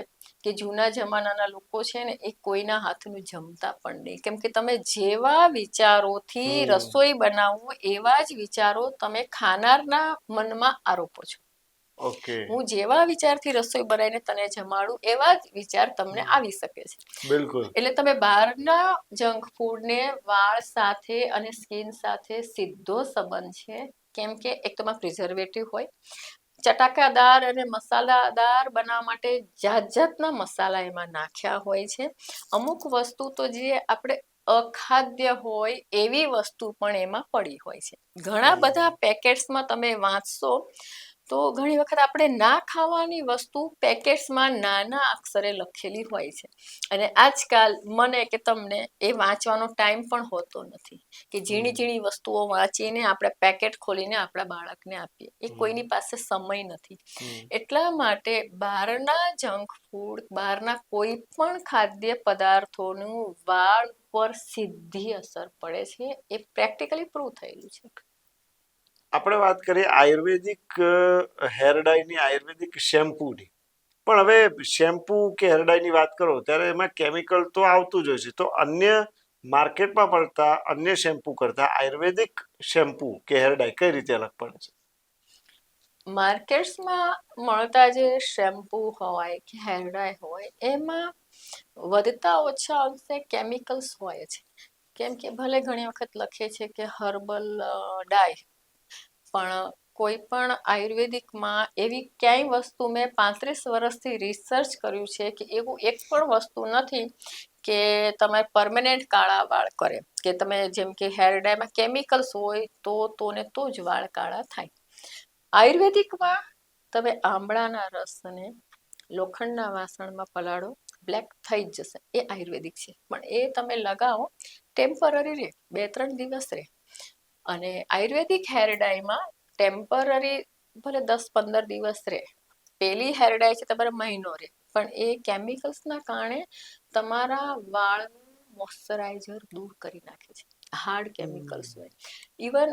કે જૂના જમાનાના લોકો છે ને એ કોઈના હાથનું જમતા પણ નહીં, કેમ કે તમે જેવા વિચારોથી રસોઈ બનાવો એવા જ વિચારો તમે ખાનારના મનમાં આરોપો છો. ઓકે. હું જેવા વિચારથી રસોઈ બનાવીને તને જમાડું એવા જ વિચાર તમને આવી શકે છે. બિલકુલ. એટલે તમે બહારના જંક ફૂડને વાળ સાથે અને સ્કિન સાથે સીધો સંબંધ છે. કેમ કે એક તો પ્રિઝર્વેટિવ હોય, ચટાકાદાર અને મસાલાદાર બનાવવા માટે જાતના મસાલા એમાં નાખ્યા હોય છે. અમુક વસ્તુ તો જે આપણે અખાદ્ય હોય એવી વસ્તુ પણ એમાં પડી હોય છે. ઘણા બધા પેકેટ્સમાં તમે વાંચશો તો ઘણી વખત આપણે ના ખાવાની વસ્તુ પેકેટ્સમાં નાના અક્ષરે લખેલી હોય છે અને આજકાલ મને કે તમને એ વાંચવાનો ટાઈમ પણ હોતો નથી કે ઝીણી ઝીણી વસ્તુઓ વાંચીને આપણે પેકેટ ખોલીને આપણા બાળકને આપીએ એ કોઈની પાસે સમય નથી. એટલા માટે બહારના જંક ફૂડ, બહારના કોઈ પણ ખાદ્ય પદાર્થોનું વાળ પર સીધી અસર પડે છે. એ પ્રેક્ટિકલી પ્રૂવ થયેલું છે. આપણે વાત કરીએ આયુર્વેદિક હેર ડાયની, આયુર્વેદિક શેમ્પૂની, પણ હવે શેમ્પૂ કે હેર ડાયની વાત કરો ત્યારે એમાં કેમિકલ તો આવતું જ હોય છે. તો અન્ય માર્કેટમાં પડતા અન્ય શેમ્પૂ કરતા આયુર્વેદિક શેમ્પૂ કે હેર ડાય કઈ રીતે અલગ પડે છે? માર્કેટ્સમાં મળતા જે શેમ્પૂ હોય કે હેર ડાય હોય એમાં વધતા ઓછા અંશે કેમિકલ્સ હોય છે. કેમ કે ભલે ઘણી વખત લખે છે કે હર્બલ ડાય, પણ કોઈ પણ આયુર્વેદિકમાં એવી ક્યાંય વસ્તુ મેં 35 વર્ષથી રિસર્ચ કર્યું છે કે એવું એક પણ વસ્તુ નથી કે તમે પરમેનન્ટ કાળા વાળ કરે, કે તમે જેમ કે હેર ડાયમાં કેમિકલ્સ હોય તો ને તો જ વાળ કાળા થાય. આયુર્વેદિકમાં તમે આંબળાના રસને લોખંડના વાસણમાં પલાળો, બ્લેક થઈ જ જશે. એ આયુર્વેદિક છે, પણ એ તમે લગાવો ટેમ્પરરી રહે, 2-3 દિવસ રહે. અને આયુર્વેદિક હેર ડાયમાં ટેમ્પરરી ભલે 10-15 દિવસ રહે. પેલી હેર ડાય છે તમારે મહિનો રહે, પણ એ કેમિકલ્સના કારણે તમારા વાળનું મોઇશ્ચરાઇઝર દૂર કરી નાખે છે. હાર્ડ કેમિકલ્સ હોય. ઇવન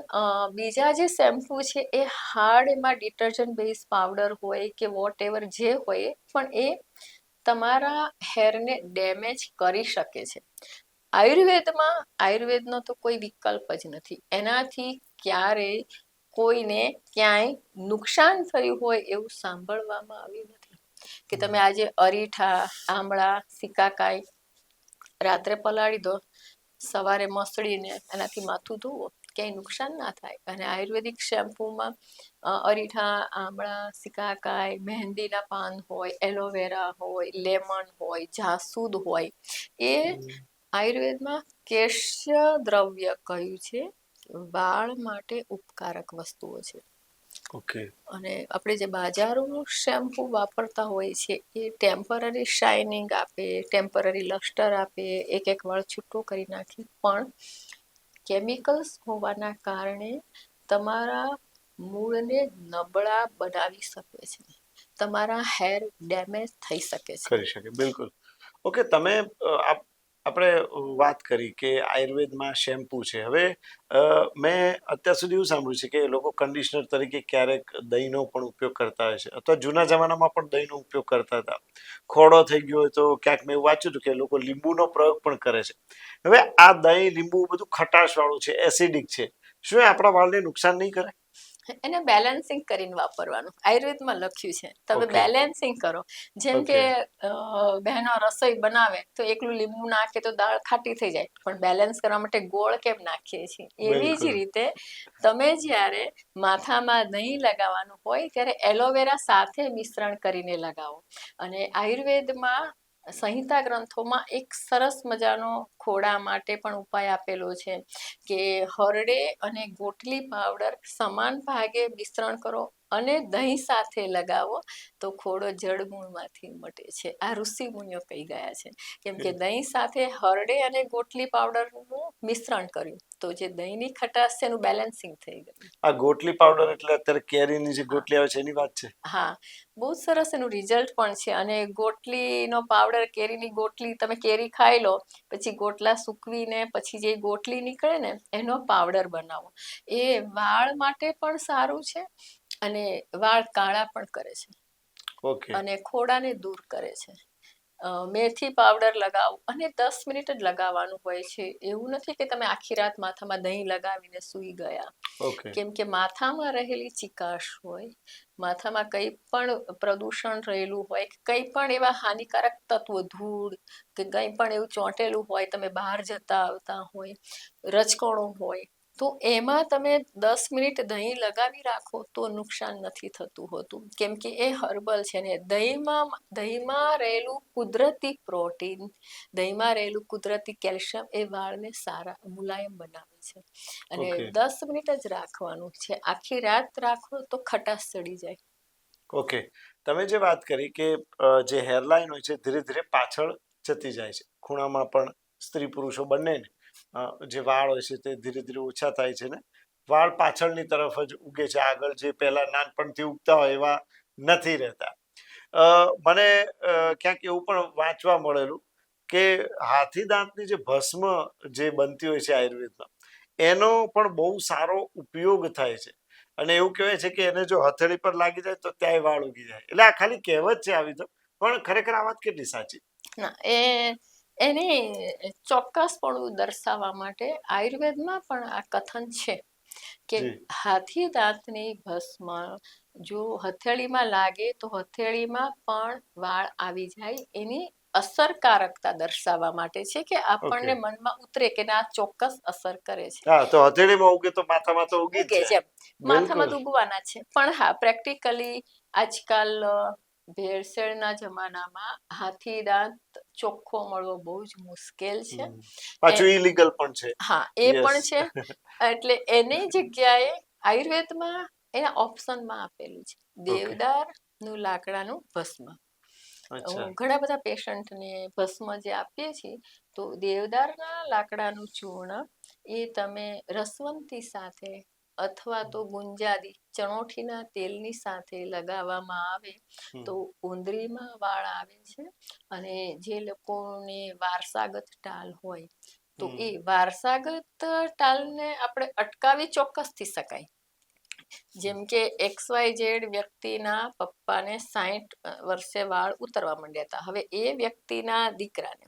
બીજા જે શેમ્પૂ છે એ હાર્ડ, એમાં ડિટર્જન્ટ બેઝ પાવડર હોય કે વોટ એવર જે હોય, પણ એ તમારા હેરને ડેમેજ કરી શકે છે. આયુર્વેદનો તો કોઈ વિકલ્પ જ નથી. એનાથી ક્યારેય કોઈને ક્યાંય નુકસાન થયું હોય એવું સાંભળવામાં આવ્યું નથી. કે તમે આજે અરીઠા, આમળા, સિકાકાઈ રાત્રે પલાળી દો, સવારે મસળીને એનાથી માથું ધોવો, ક્યાંય નુકસાન ના થાય. અને આયુર્વેદિક શેમ્પૂમાં અરીઠા, આમળા, સિકાકાઈ, મહેંદીના પાન હોય, એલોવેરા હોય, લેમન હોય, જાસૂદ હોય. એ આયુર્વેદમાં કેશ્ય દ્રવ્ય કહ્યું છે. વાળ માટે ઉપકારક વસ્તુઓ છે. ઓકે. અને આપણે જે બાજારોનું શેમ્પૂ વાપરતા હોય છે એ ટેમ્પરરી શાઇનિંગ આપે, ટેમ્પરરી લસ્ટર આપે, એક વાળ છૂટો કરી નાખે, પણ કેમિકલ્સ હોવાના કારણે તમારા મૂળને નબળા બનાવી શકે છે. તમારા હેર ડેમેજ થઈ શકે છે. કરી શકે, બિલકુલ. ઓકે, તમે આપણે વાત કરી કે આયુર્વેદમાં શેમ્પૂ છે. હવે મેં અત્યાર સુધી એવું સાંભળ્યું છે કે લોકો કન્ડિશનર તરીકે ક્યારેક દહીંનો પણ ઉપયોગ કરતા હોય છે, અથવા જૂના જમાનામાં પણ દહીંનો ઉપયોગ કરતા હતા. ખોડો થઈ ગયો હોય તો ક્યાંક મેં એવું વાંચ્યું હતું કે લોકો લીંબુનો પ્રયોગ પણ કરે છે. હવે આ દહીં, લીંબુ બધું ખટાશ વાળું છે, એસિડિક છે, શું એ આપણા વાળને નુકસાન નહીં કરે? એને બેલેન્સિંગ કરીને વાપરવાનું આયુર્વેદમાં લખ્યું છે. તમે Okay. બેલેન્સિંગ કરો. જેમ કે Okay. બહેનો રસોઈ બનાવે તો એકલું લીંબુ નાખે તો દાળ ખાટી થઈ જાય, પણ બેલેન્સ કરવા માટે ગોળ કેમ નાખીએ છીએ, એવી જ બિલકુલ. રીતે તમે જ્યારે માથામાં દહીં લગાવવાનું હોય ત્યારે એલોવેરા સાથે મિશ્રણ કરીને લગાવો. અને આયુર્વેદમાં સંહિતા ગ્રંથોમાં એક સરસ મજાનો ખોડા માટે પણ ઉપાય આપેલો છે કે હરડે અને ગોટલી પાવડર સમાન ભાગે મિશ્રણ કરો અને દહીં સાથે લગાવો તો ખોડો જળમૂળમાંથી મટે છે. આ ઋષિ મુનિઓ કહી ગયા છે. કેમ કે દહીં સાથે હરડે અને ગોટલી પાવડરનું મિશ્રણ કર્યું તો જે દહીંની ખટાશ છે એનું બેલેન્સિંગ થઈ ગયું. આ ગોટલી પાવડર એટલે અત્યારે કેરીની જે ગોટલી આવે છે એની વાત છે? હા, બહુ સરસ એનું રિઝલ્ટ પણ છે. અને ગોટલીનો પાવડર, કેરીની ગોટલી, તમે કેરી ખાઈ લો પછી ગોટલા સૂકવીને પછી જે ગોટલી નીકળે ને એનો પાવડર બનાવો. એ વાળ માટે પણ સારું છે અને વાળ કાળા પણ કરે છે ઓકે. અને ખોડાને દૂર કરે છે. મેથી પાવડર લગાવો અને 10 મિનિટ જ લગાવવાનું હોય છે. એવું નથી કે તમે આખી રાત માથામાં દહીં લગાવીને સૂઈ ગયા. ઓકે. કેમ કે માથામાં રહેલી ચિકાશ હોય, માથામાં કંઈ પણ પ્રદૂષણ રહેલું હોય, કંઈ પણ એવા હાનિકારક તત્વો, ધૂળ કે કંઈ પણ એવું ચોંટેલું હોય, તમે બહાર જતા આવતા હોય, રજકણો હોય, તો એમાં તમે 10 મિનિટ દહીં લગાવી રાખો તો નુકસાન નથી થતું હોતું, કેમ કે એ હર્બલ છે ને દહીંમાં રહેલું કુદરતી પ્રોટીન, દહીંમાં રહેલું કુદરતી કેલ્શિયમ એ વાળને સારા મુલાયમ બનાવે છે. અને ઓકે 10 મિનિટ જ રાખવાનું છે, આખી રાત રાખો તો ખટાશ ચડી જાય. ઓકે. તમે જે વાત કરી કે જે હેરલાઇન હોય છે ધીરે ધીરે પાછળ જતી જાય છે, ખૂણામાં પણ સ્ત્રી પુરુષો બંનેને જે વાળ હોય છે તે ધીરે ધીરે ઓછા થાય છે ને વાળ પાછળની તરફ જ ઉગે છે, આગળ જે પહેલા નાનપણથી ઉગતા હોય એવા નથી રહેતા. મને ક્યાંક એવું પણ વાંચવા મળેલું કે હાથી દાંતની જે ભસ્મ જે બનતી હોય છે આયુર્વેદમાં એનો પણ બહુ સારો ઉપયોગ થાય છે અને એવું કહેવાય છે કે એને જો હથેળી પર લાગી જાય તો ત્યાંય વાળ ઉગી જાય. એટલે આ ખાલી કહેવત છે આવી તો, પણ ખરેખર આ વાત કેટલી સાચી? ના એની ચોક્કસપણું દર્શાવવા માટે આયુર્વેદમાં પણ આ કથન છે કે જી હાથી દાંતની ભસ્મ જો હથેળીમાં લાગે તો હથેળીમાં પણ વાળ આવી જાય, એની અસરકારકતા દર્શાવવા માટે છે કે આપણને ઓકે. મનમાં ઉતરે કે ના ચોક્કસ અસર કરે છે. હા, તો હથેળીમાં ઉગે તો માથામાં તો ઉગી જ ઉગે જાય. છે, માથામાં બિલકુલ. તો ઉગવાના છે, પણ હા પ્રેક્ટિકલી આજકાલ ભેળસેળના જમાનામાં હાથી દાંત ચોખ્ખો મળવો બહુ જ મુશ્કેલ છે. પાછું ઈલીગલ પણ છે. હા એ યસ. પણ છે, એટલે એની જગ્યાએ આયુર્વેદમાં એના ઓપ્શનમાં આપેલું છે ઓકે. દેવદાર નું લાકડાનું ભસ્મ. અચ્છા. ઘણા બધા પેશન્ટને ભસ્મ જે આપીએ છીએ તો દેવદારના લાકડાનું ચૂર્ણ એ તમે રસવંતી સાથે અથવા તો ગુંજાદી ચણોઠીના તેલની સાથે લગાવવામાં આવે તો ઉંદરીમાં વાળ આવે છે. અને જે લોકોને વારસાગત ટાલ હોય તો એ વારસાગત ટાલને આપણે અટકાવી ચોક્કસથી શકાય. જેમ કે XYZ વ્યક્તિના પપ્પાને 60 વર્ષે વાળ ઉતરવા માંડ્યા હતા, હવે એ વ્યક્તિના દીકરાને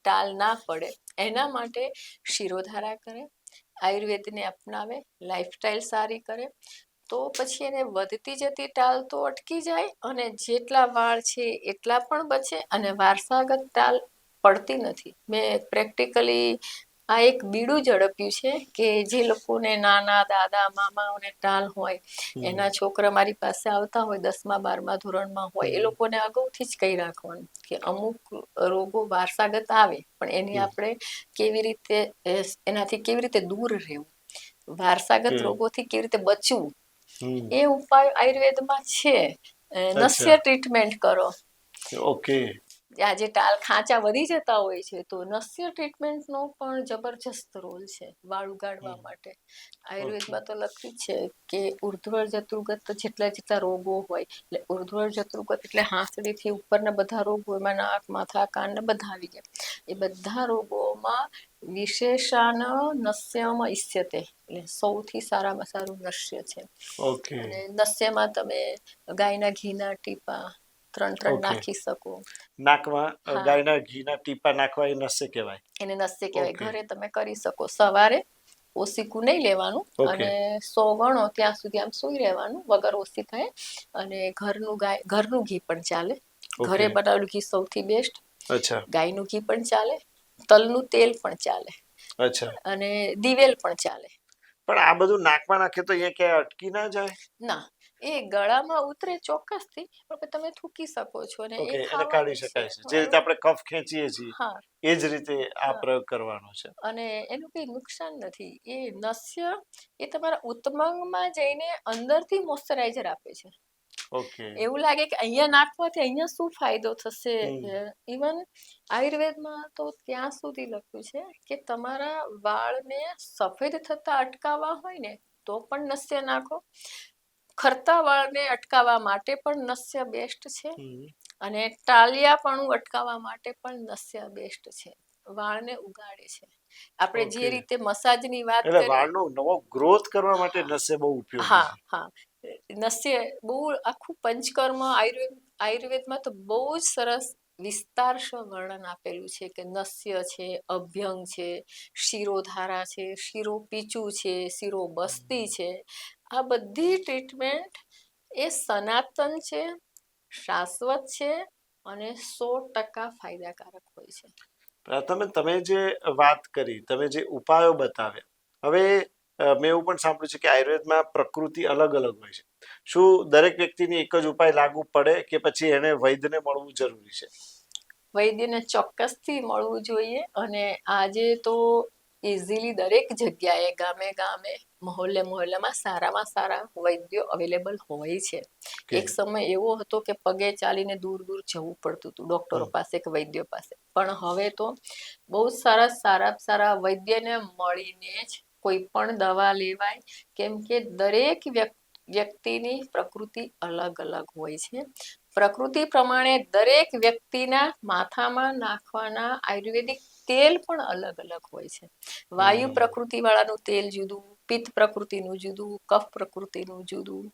ટાલ ના પડે એના માટે શિરોધારા કરે, આયુર્વેદને અપનાવે, લાઈફસ્ટાઈલ સારી કરે તો પછી એને વધતી જતી ટાલ તો અટકી જાય અને જેટલા વાળ છે એટલા પણ બચે અને વારસાગત ટાલ પડતી નથી. મેં પ્રેક્ટિકલી આ એક બીડું ઝડપ્યું છે કે જે લોકોને નાના દાદા મામાઓને ટાલ હોય એના છોકરા મારી પાસે આવતા હોય 10મા 12મા ધોરણમાં હોય એ લોકોને અગાઉથી જ કહી રાખવાનું કે અમુક રોગો વારસાગત આવે પણ એની આપણે કેવી રીતે એનાથી કેવી રીતે દૂર રહેવું, વારસાગત રોગોથી કેવી રીતે બચવું એ ઉપાય આયુર્વેદમાં છે. નસ્ય અચ્છા. ટ્રીટમેન્ટ કરો. ઓકે. આજે ટાલ ખાંચા વધી જતા હોય છે તો નસ્ય ટ્રીટમેન્ટનો પણ જબરજસ્ત રોલ છે વાળ ઉગાડવા માટે. ઓકે. આયુર્વેદમાં તો લખ્યું છે કે ઉર્ધ્વ જતૃગત જેટલા રોગો હોય એટલે ઉર્ધ્વ જતૃગત એટલે હાંસડીથી ઉપરના બધા રોગો એમાં નાક માથા કાન ને બધા આવી ગયા, એ બધા રોગોમાં વિશેષાન નસ્યમ ઇષ્યતે એટલે સૌથી સારામાં સારું નસ્ય છે. ઓકે. અને નસ્યમાં તમે ગાયના ઘીના ટીપા 3 ઓકે. નાખી શકો. નાકમાં હા ગાયના ઘીના ટીપા નાખવા એ નસે કહેવાય. એને નસ્ય કહેવાય. ઓકે. ઘરે તમે કરી શકો. સવારે ઓસીકું નહીં લેવાનું ઓકે. અને 100 ગણો ત્યાં સુધી આમ સૂઈ રહેવાનું વગર ઓસીકાએ, અને ઘરનું ઘી પણ ચાલે. ઓકે. ઘરે બનાવેલું ઘી સૌથી બેસ્ટ. અચ્છા. ગાયનું ઘી પણ ચાલે, તલનું તેલ પણ ચાલે અચ્છા. અને દિવેલ પણ ચાલે. પણ આ બધું નાકમાં નાખે તો અહીંયા ક્યાંય અટકી ના જાય? ના, એ ગળામાં ઉતરે ચોક્કસથી, પણ તમે થૂકી શકો છો ને એ ઓકે, એને કાઢી ખાવાનું છે. શકાય છે. જે રીતે આપણે કફ ખેંચીએ છીએ હા એ જ રીતે આ હા, પ્રયોગ કરવાનો છે. અને એનું કઈ નુકસાન નથી. એ નસ્ય એ તમારા ઉત્તમાંગમાં જઈને અંદરથી મોઇશ્ચરાઇઝર આપે છે. ઓકે. એવું લાગે કે અહીંયા નાખવાથી અહીંયા શું ફાયદો થશે. ઇવન આયુર્વેદમાં તો ત્યાં સુધી લખ્યું છે કે તમારા વાળને સફેદ થતા અટકાવવા હોય ને તો પણ નસ્ય નાખો, ખરતા વાળને અટકાવવા માટે પણ નસ્ય બેસ્ટ છે, અને ટાલિયાપણું અટકાવવા માટે પણ નસ્ય બેસ્ટ છે. વાળને ઉગાડે છે. આપણે જે ઓકે. રીતે મસાજની વાત એટલે કરી. વાળનો નવો ગ્રોથ કરવા માટે નસે બહુ ઉપયોગી હા છે. હા, નસ્ય બહુ આખું પંચકર્મ આયુર્વેદમાં તો બહુ જ સરસ વિસ્તારશ વર્ણન આપેલું છે કે નસ્ય છે, અભ્યંગ છે, શિરોધારા છે, શિરોપીચું છે, શિરોબસ્તી છે. આ બધી ટ્રીટમેન્ટ એ સનાતન છે, શાશ્વત છે અને 100% ફાયદાકારક હોય છે. તમે જે વાત કરી, તમે જે ઉપાયો બતાવ્યા, હવે મેં એવું પણ સાંભળ્યું છે કે આયુર્વેદમાં પ્રકૃતિ અલગ અલગ હોય છે. શું દરેક વ્યક્તિને એક જ ઉપાય લાગુ પડે કે પછી એને વૈદ્યને મળવું જરૂરી છે? વૈદ્યને ચોક્કસથી મળવું જોઈએ. અને આજે તો ઇઝીલી દરેક જગ્યાએ, ગામે ગામે, મહોલ્લામાં સારામાં સારા વૈદ્યો અવેલેબલ હોય છે. એક સમય એવો હતો કે પગે ચાલીને દૂર દૂર જવું પડતું હતું ડોક્ટરો પાસે કે વૈદ્યો પાસે. પણ હવે તો બહુ સારા વૈદ્યને મળીને જ કોઈ પણ દવા લેવાય. કેમ કે દરેક વ્યક્તિની પ્રકૃતિ અલગ અલગ હોય છે. પ્રકૃતિ પ્રમાણે દરેક વ્યક્તિના માથામાં નાખવાના આયુર્વેદિક તેલ પણ અલગ અલગ હોય છે. વાયુ પ્રકૃતિ વાળાનું તેલ જુદું, પિત્ત પ્રકૃતિનું જુદું, કફ પ્રકૃતિનું જુદું,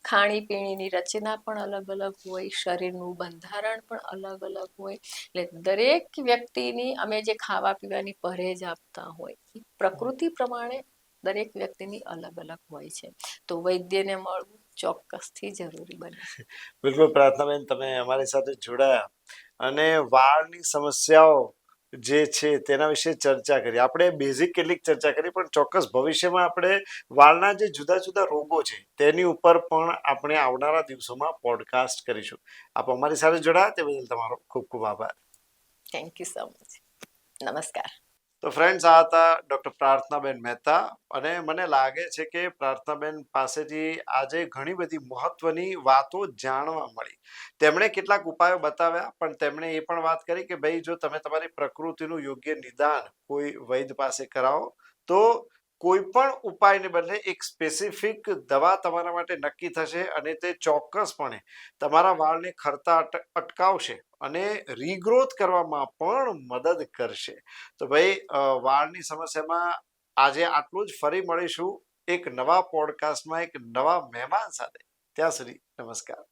ખાણીપીણીની રચના પણ અલગ અલગ હોય, શરીરનું બંધારણ પણ અલગ અલગ હોય. એટલે દરેક વ્યક્તિની અમે જે ખાવા પીવાની પરેજ આપતા હોય પ્રકૃતિ પ્રમાણે દરેક વ્યક્તિની અલગ અલગ હોય છે. તો વૈદ્યને મળવું ચોક્કસથી જરૂરી બને. બિલકુલ પ્રાર્થનાબેન, તમે અમારી સાથે જોડાયા અને વાળની સમસ્યાઓ જે છે તેના વિશે ચર્ચા કરી. આપણે બેઝિક કેટલીક ચર્ચા કરી, પણ ચોક્કસ ભવિષ્યમાં આપણે વાળના જે જુદા જુદા રોગો છે તેની ઉપર પણ આપણે આવનારા દિવસોમાં પોડકાસ્ટ કરીશું. આપ અમારી સાથે જોડાયા તે બદલ તમારો ખૂબ ખૂબ આભાર. Thank you so much. નમસ્કાર. તો ફ્રેન્ડ્સ, આ હતા ડૉક્ટર પ્રાર્થનાબેન મહેતા. અને મને લાગે છે કે પ્રાર્થનાબેન પાસેથી આજે ઘણી બધી મહત્વની વાતો જાણવા મળી. તેમણે કેટલાક ઉપાયો બતાવ્યા, પણ તેમણે એ પણ વાત કરી કે ભાઈ, જો તમે તમારી પ્રકૃતિનું યોગ્ય નિદાન કોઈ વૈદ્ય પાસે કરાવો તો કોઈ પણ ઉપાયને બદલે એક સ્પેસિફિક દવા તમારા માટે નક્કી થશે અને તે ચોક્કસપણે તમારા વાળને ખરતા અટકાવશે અને રીગ્રોથ કરવામાં પણ મદદ કરશે. તો ભાઈ, વાળની સમસ્યામાં આજે આટલું જ. ફરી મળીશું એક નવા પોડકાસ્ટમાં એક નવા મહેમાન સાથે. ત્યાં સુધી નમસ્કાર.